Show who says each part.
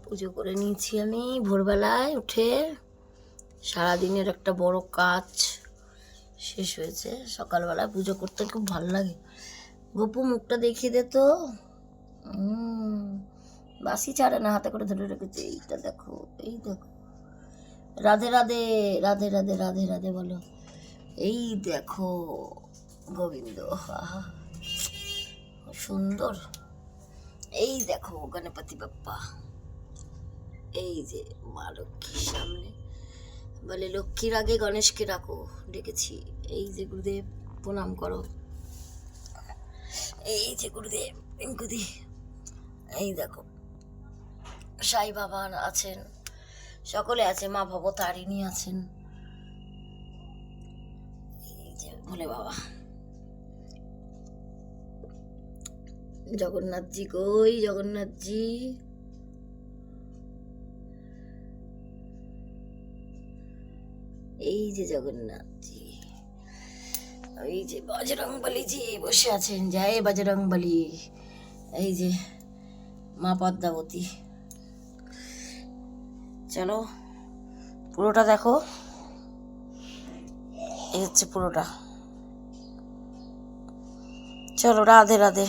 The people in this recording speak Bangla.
Speaker 1: পুজো করে নিয়েছি আমি ভোরবেলায় উঠে। সারাদিনের একটা বড় কাজ শেষ হয়েছে। সকালবেলায় পুজো করতে খুব ভালো লাগে। গপু মুখটা দেখিয়ে দে তো। বাসি ছাড়ে না, হাতে করে ধরে রেখেছে। এইটা দেখো, এই দেখো। রাধে রাধে রাধে রাধে রাধে রাধে বলো। এই দেখো গোবিন্দ, আহা সুন্দর। এই দেখো গণপতি বাপ্পা, এই যে মা লক্ষ্মীর সামনে। বলে লক্ষ্মীর আগে গণেশকে রাখো, ডেকেছি। এই যে গুরুদেব প্রণাম করো। এই যে গুরুদেব গুদি। এই দেখো সাই বাবা আছেন, সকলে আছে, মা ভবতারিণী আছেন। এই যে ভোলে বাবা, জগন্নাথজি কই জগন্নাথজি। এই যে জগন্নাথজি, এই যে বজরংবলীজি বসে আছেন। জয় বজরংবলী। এই যে মা পদ্মাবতী। চলো পুরোটা দেখো, এই হচ্ছে পুরোটা। চলো রাধে রাধে।